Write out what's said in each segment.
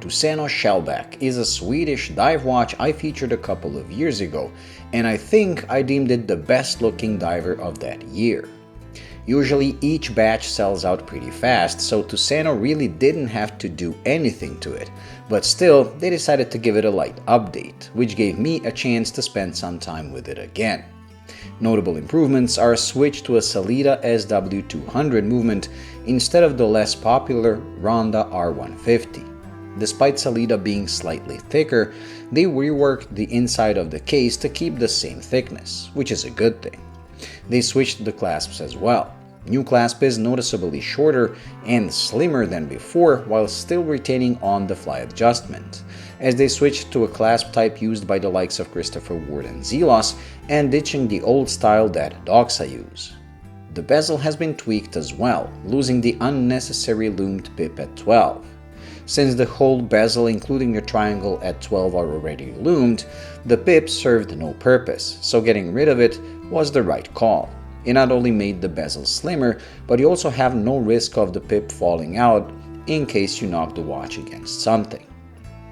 Tuseno Shellback is a Swedish dive watch I featured a couple of years ago, and I think I deemed it the best looking diver of that year. Usually each batch sells out pretty fast, so Tuseno really didn't have to do anything to it, but still they decided to give it a light update, which gave me a chance to spend some time with it again. Notable improvements are a switch to a Sellita SW200 movement instead of the less popular Ronda R150. Despite Sellita being slightly thicker, they reworked the inside of the case to keep the same thickness, which is a good thing. They switched the clasps as well. New clasp is noticeably shorter and slimmer than before while still retaining on-the-fly adjustment, as they switched to a clasp type used by the likes of Christopher Ward and Zelos and ditching the old style that Doxa use. The bezel has been tweaked as well, losing the unnecessary lumed pip at 12. Since the whole bezel including the triangle at 12 are already lumed, the pip served no purpose, so getting rid of it was the right call. It not only made the bezel slimmer, but you also have no risk of the pip falling out in case you knock the watch against something.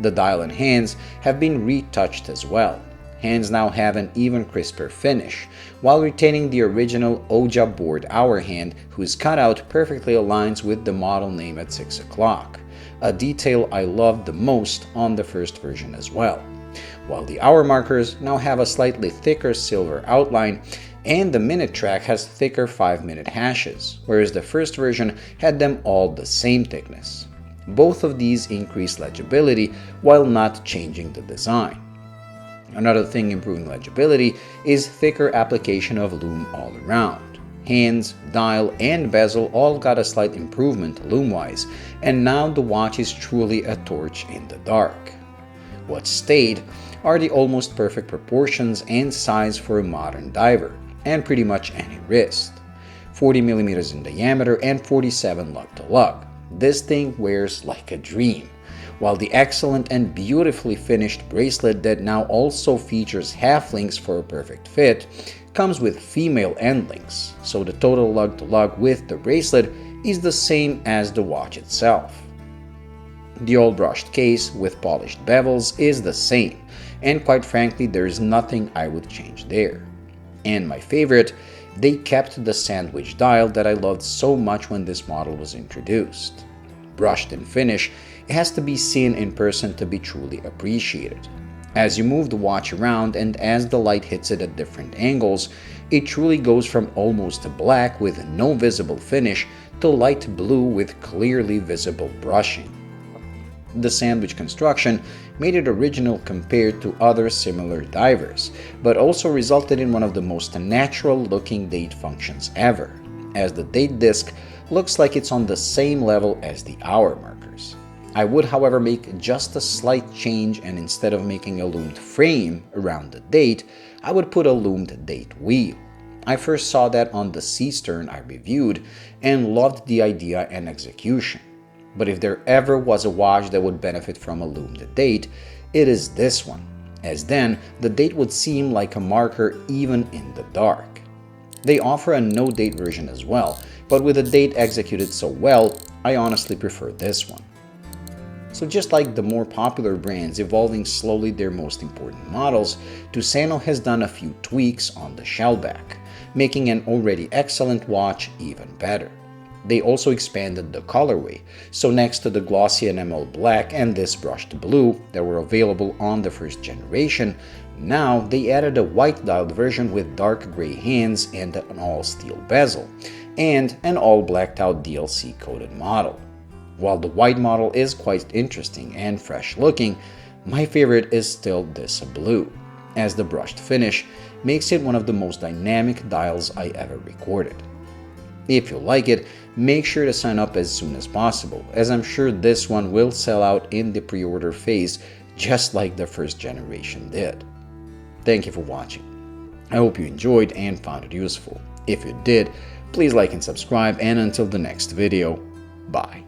The dial and hands have been retouched as well. Hands now have an even crisper finish, while retaining the original Oja board hour hand, whose cutout perfectly aligns with the model name at 6 o'clock, a detail I loved the most on the first version as well. While the hour markers now have a slightly thicker silver outline, and the minute track has thicker 5-minute hashes, whereas the first version had them all the same thickness. Both of these increase legibility while not changing the design. Another thing improving legibility is thicker application of lume all around. Hands, dial, and bezel all got a slight improvement lume-wise, and now the watch is truly a torch in the dark. What stayed are the almost perfect proportions and size for a modern diver, and pretty much any wrist. 40mm in diameter and 47 lug to lug. This thing wears like a dream, while the excellent and beautifully finished bracelet that now also features half links for a perfect fit comes with female end links, so the total lug to lug with the bracelet is the same as the watch itself. The all brushed case with polished bevels is the same, and quite frankly there is nothing I would change there. And my favorite, they kept the sandwich dial that I loved so much when this model was introduced. Brushed in finish, it has to be seen in person to be truly appreciated. As you move the watch around and as the light hits it at different angles, it truly goes from almost black with no visible finish to light blue with clearly visible brushing. The sandwich construction made it original compared to other similar divers, but also resulted in one of the most natural looking date functions ever, as the date disc looks like it's on the same level as the hour markers. I would however make just a slight change, and instead of making a lumed frame around the date, I would put a lumed date wheel. I first saw that on the sea stern I reviewed and loved the idea and execution. But if there ever was a watch that would benefit from a lumed date, it is this one, as then the date would seem like a marker even in the dark. They offer a no date version as well, but with the date executed so well, I honestly prefer this one. So just like the more popular brands evolving slowly their most important models, Tuseno has done a few tweaks on the Shellback, making an already excellent watch even better. They also expanded the colorway, so next to the glossy enamel black and this brushed blue that were available on the first generation, now they added a white dialed version with dark gray hands and an all steel bezel, and an all blacked out DLC coated model. While the white model is quite interesting and fresh looking, my favorite is still this blue, as the brushed finish makes it one of the most dynamic dials I ever recorded. If you like it, make sure to sign up as soon as possible, as I'm sure this one will sell out in the pre-order phase just like the first generation did. Thank you for watching. I hope you enjoyed and found it useful. If you did, please like and subscribe, and until the next video, bye.